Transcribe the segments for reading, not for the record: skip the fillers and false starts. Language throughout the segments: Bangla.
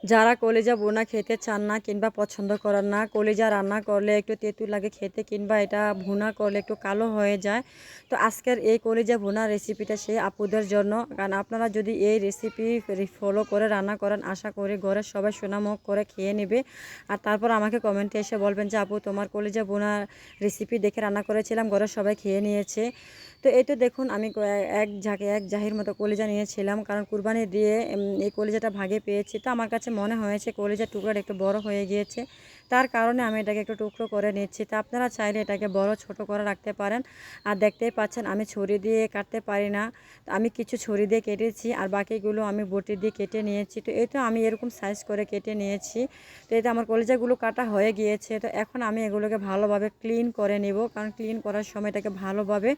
যারা কলিজা বোনা খেতে চান না কিংবা পছন্দ করেন না, কলিজা রান্না করলে একটু তেঁতু লাগে খেতে কিংবা এটা ভুনা করলে একটু কালো হয়ে যায়। তো আজকের এই কলিজা ভুনা রেসিপিটা সেই আপুদের জন্য। কারণ আপনারা যদি এই রেসিপি ফলো করে রান্না করেন, আশা করি ঘরের সবাই সোনামুখ করে খেয়ে নেবে। আর তারপর আমাকে কমেন্টে এসে বলবেন যে আপু তোমার কলিজা ভুনা রেসিপি দেখে রান্না করেছিলাম, ঘরের সবাই খেয়ে নিয়েছে। তো এই তো দেখুন আমি এক জাহির মতো কলিজা নিয়েছিলাম, কারণ কুরবানি দিয়ে এই কলিজাটা ভাগে পেয়েছি। তো আমার কাছে মনে হয়েছে কলিজার টুকরাটা একটু বড় হয়ে গিয়েছে, তার কারণে আমি এটাকে একটু টুকরো করে নিচ্ছি। তো আপনারা চাইলে এটাকে বড় ছোট করে রাখতে পারেন। আর দেখতেই পাচ্ছেন আমি ছুরি দিয়ে কাটতে পারি না, তো আমি কিছু ছুরি দিয়ে কেটেছি আর বাকিগুলো আমি বটি দিয়ে কেটে নিয়েছি। তো এই তো আমি এরকম সাইজ করে কেটে নিয়েছি। তো এই তো আমার কলিজাগুলো কাটা হয়ে গিয়েছে। তো এখন আমি এগুলোকে ভালোভাবে ক্লিন করে নেব, কারণ ক্লিন করার সময় এটাকে ভালোভাবে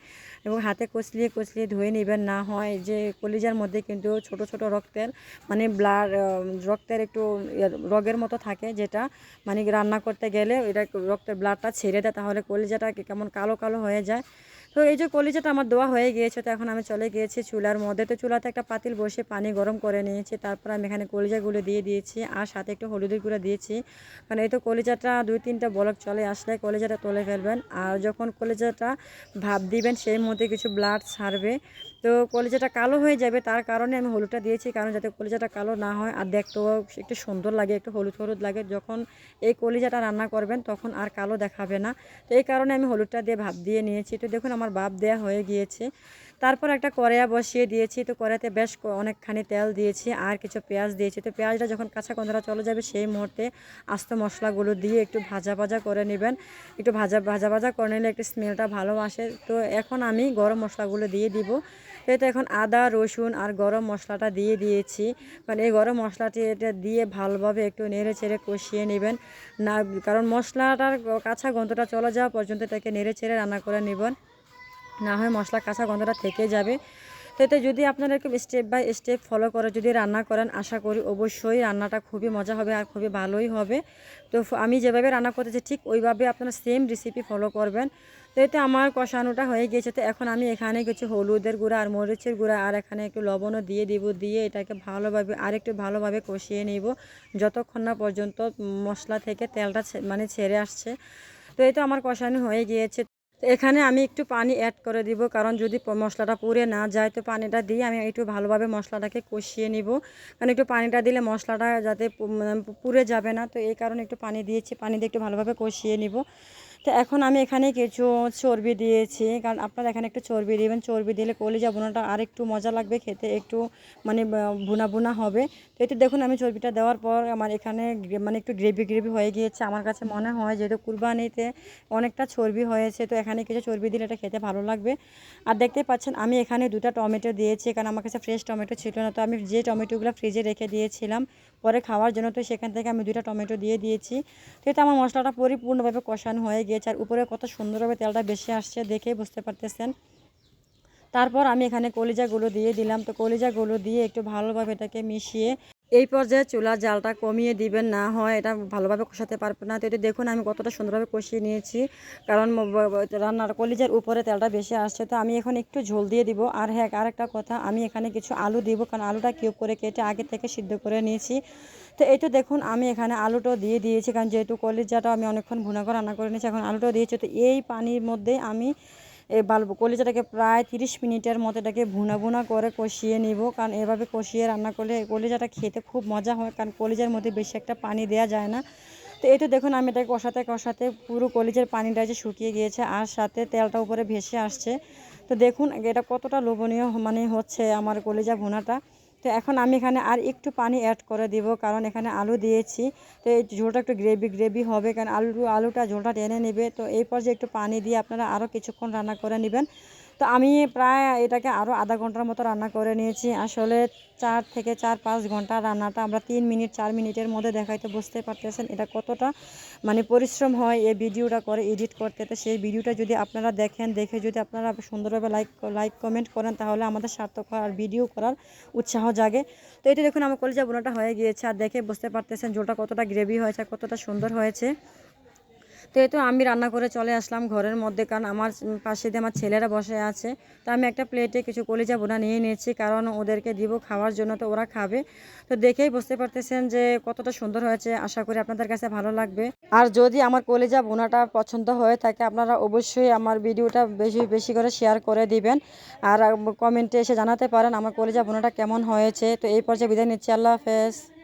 এবং হাতে কচলিয়ে কচলিয়ে ধুয়ে নেবেন। না হয় যে কলিজার মধ্যে কিন্তু ছোট ছোট রক্তের মানে রক্তের একটু রগের মতো থাকে, যেটা মানে রান্না করতে গেলে এটা রক্তের ব্লাডটা ছেড়ে দেয়, তাহলে কলিজাটা কেমন কালো কালো হয়ে যায়। তো এই যে কলিজাটা আমার দেওয়া হয়ে গিয়েছে, তো এখন আমি চলে গিয়েছি চুলার মধ্যে। তো চুলাতে একটা পাতিল বসে পানি গরম করে নিয়েছি, তারপর আমি এখানে কলিজাগুলো দিয়ে দিয়েছি আর সাথে একটু হলুদের গুঁড়ো দিয়েছি। কারণ এই তো কলিজাটা 2-3টা বলক চলে আসলে কলিজাটা তুলে ফেলবেন। আর যখন কলিজাটা ভাপ দিবেন সেই মধ্যে কিছু ব্লাড ছাড়বে, তো কলিজাটা কালো হয়ে যাবে, তার কারণে আমি হলুদটা দিয়েছি, কারণ যাতে কলিজাটা কালো না হয় আর দেখতেও একটু সুন্দর লাগে, একটু হলুদ হলুদ লাগে। যখন এই কলিজাটা রান্না করবেন তখন আর কালো দেখাবে না। তো এই কারণে আমি হলুদটা দিয়ে ভাপ দিয়ে নিয়েছি। তো দেখুন আমার ভাপ দেওয়া হয়ে গিয়েছে। তারপর একটা কড়াইয়া বসিয়ে দিয়েছি। তো কড়াইতে বেশ অনেকখানি তেল দিয়েছি আর কিছু পেঁয়াজ দিয়েছি। তো পেঁয়াজটা যখন কাঁচা গন্ধটা চলে যাবে সেই মুহূর্তে আস্ত মশলাগুলো দিয়ে একটু ভাজা ভাজা করে নেবেন। একটু ভাজা ভাজা ভাজা করে নিলে একটু স্মেলটা ভালো আসে। তো এখন আমি গরম মশলাগুলো দিয়ে দিব। তো এখন আদা রসুন আর গরম মশলাটা দিয়ে দিয়েছি, কারণ এই গরম মশলাটি এটা দিয়ে ভালোভাবে একটু নেড়ে চেড়ে কষিয়ে নেবেন। না, কারণ মশলাটার কাঁচা গন্ধটা চলে যাওয়া পর্যন্ত এটাকে নেড়ে চেড়ে রান্না করে নেবেন, না হয় মশলা কাঁচা গন্ধটা থেকে যাবে। তো এতে যদি আপনারা এরকম স্টেপ বাই স্টেপ ফলো করে যদি রান্না করেন, আশা করি অবশ্যই রান্নাটা খুবই মজা হবে আর খুবই ভালোই হবে। তো আমি যেভাবে রান্না করতেছি ঠিক ওইভাবে আপনারা সেম রেসিপি ফলো করবেন। তো এতে আমার কষানোটা হয়ে গিয়েছে। তো এখন আমি এখানে কিছু হলুদের গুঁড়া আর মরিচের গুঁড়া আর এখানে একটু লবণও দিয়ে দিব, দিয়ে এটাকে ভালোভাবে আরেকটু ভালোভাবে কষিয়ে নেব যতক্ষণ না পর্যন্ত মশলা থেকে তেলটা মানে ছেড়ে আসছে। তো এই তো আমার কষানো হয়ে গিয়েছে। তো এখানে আমি একটু পানি অ্যাড করে দিব, কারণ যদি মশলাটা পুড়ে না যায় তো পানিটা দিয়ে আমি একটু ভালোভাবে মশলাটাকে কষিয়ে নিব। কারণ একটু পানিটা দিলে মশলাটা যাতে পুড়ে যাবে না, তো এই কারণে একটু পানি দিয়েছি, পানি দিয়ে একটু ভালোভাবে কষিয়ে নিব। তো এখন আমি এখানে কিছু চর্বি দিয়েছি, কারণ আপনারা এখানে একটু চর্বি দিবেন। চর্বি দিলে কলিজা ভুনাটা আর একটু মজা লাগবে খেতে, একটু মানে ভুনা ভুনা হবে। তো এতে দেখুন আমি চর্বিটা দেওয়ার পর আমার এখানে মানে একটু গ্রেভি গ্রেভি হয়ে গিয়েছে। আমার কাছে মনে হয় যেহেতু কুরবানিতে অনেকটা চর্বি হয়েছে, তো এখানে কিছু চর্বি দিলে এটা খেতে ভালো লাগবে। আর দেখতে পাচ্ছেন আমি এখানে 2টা টমেটো দিয়েছি, কারণ আমার কাছে ফ্রেশ টমেটো ছিল না। তো আমি যে টমেটোগুলো ফ্রিজে রেখে দিয়েছিলাম পরে খাওয়ার জন্য, তো সেখান থেকে আমি 2টা টমেটো দিয়ে দিয়েছি। তো এটা আমার মশলাটা পরিপূর্ণভাবে কষানো হয়ে গিয়েছে আর উপরে কত সুন্দরভাবে তেলটা বেশি আসছে দেখেই বুঝতে পারতেছেন। তারপর আমি এখানে কলিজাগুলো দিয়ে দিলাম। তো কলিজাগুলো দিয়ে একটু ভালোভাবে এটাকে মিশিয়ে এই পর্যায়ে চুলার জালটা কমিয়ে দিবেন, না হয় এটা ভালোভাবে কষাতে পারবে না। তো এটা দেখুন আমি কতটা সুন্দরভাবে কষিয়ে নিয়েছি, কারণ রান্নার কলিজার উপরে তেলটা বেশি আসছে। তো আমি এখন একটু ঝোল দিয়ে দিব। আর হ্যাঁ, আরেকটা কথা, আমি এখানে কিছু আলু দিব, কারণ আলুটা কিউব করে কেটে আগে থেকে সিদ্ধ করে নিয়েছি। তো এই তো দেখুন আমি এখানে আলুটাও দিয়ে দিয়েছি, কারণ যেহেতু কলিজাটা আমি অনেকক্ষণ ভুনা করে রান্না করে নিয়েছি, এখন আলুটাও দিয়েছি। তো এই পানির মধ্যে আমি এই কলিজাটাকে প্রায় 30 মিনিটের মতো এটাকে ভুনা ভুনা করে কষিয়ে নিব, কারণ এভাবে কষিয়ে রান্না করলে কলিজাটা খেতে খুব মজা হয়, কারণ কলিজার মধ্যে বেশি একটা পানি দেওয়া যায় না। তো এই তো দেখুন আমি এটাকে কষাতে কষাতে পুরো কলিজার পানিটা যে শুকিয়ে গিয়েছে আর সাথে তেলটা উপরে ভেসে আসছে। তো দেখুন এটা কতটা লোভনীয় মানে হচ্ছে আমার কলিজা ভুনাটা। তো এখন আমি এখানে আর একটু পানি অ্যাড করে দিব, কারণ এখানে আলু দিয়েছি। তো এই ঝোলটা একটু গ্রেভি গ্রেভি হবে, কারণ আলুটা ঝোলটা টেনে নেবে। তো এই পর্যায়ে একটু পানি দিয়ে আপনারা আরও কিছুক্ষণ রান্না করে নেবেন। তো আমি প্রায় এটাকে আরও আধা ঘন্টার মতো রান্না করে নিয়েছি। আসলে 4 থেকে 5 ঘন্টা রান্নাটা আমরা 3 মিনিট 4 মিনিটের মধ্যে দেখাই, তো বুঝতে পারতেছেন এটা কতটা মানে পরিশ্রম হয় এই ভিডিওটা করে এডিট করতে। তো সেই ভিডিওটা যদি আপনারা দেখেন, দেখে যদি আপনারা সুন্দরভাবে লাইক কমেন্ট করেন, তাহলে আমাদের সার্থক হয় আর ভিডিও করার উৎসাহ জাগে। তো এটা দেখুন আমার কলিজা বোনাটা হয়ে গিয়েছে আর দেখে বুঝতে পারতেছেন ঝোলটা কতটা গ্রেভি হয়েছে আর কতটা সুন্দর হয়েছে। তো এই তো আমি রান্না করে চলে আসলাম ঘরের মধ্যে, কারণ আমার পাশে দিয়ে আমার ছেলেরা বসে আছে। তো আমি একটা প্লেটে কিছু কলিজা ভুনা নিয়ে নিয়েছি, কারণ ওদেরকে দিব খাওয়ার জন্য, তো ওরা খাবে। তো দেখেই বুঝতে পারতেছেন যে কতটা সুন্দর হয়েছে। আশা করি আপনাদের কাছে ভালো লাগবে। আর যদি আমার কলিজা ভুনাটা পছন্দ হয়ে থাকে, আপনারা অবশ্যই আমার ভিডিওটা বেশি বেশি করে শেয়ার করে দিবেন। আর কমেন্টে এসে জানাতে পারেন আমার কলিজা ভুনাটা কেমন হয়েছে। তো এই পর্যায়ে বিদায় নিচ্ছি। আল্লাহ হাফেজ।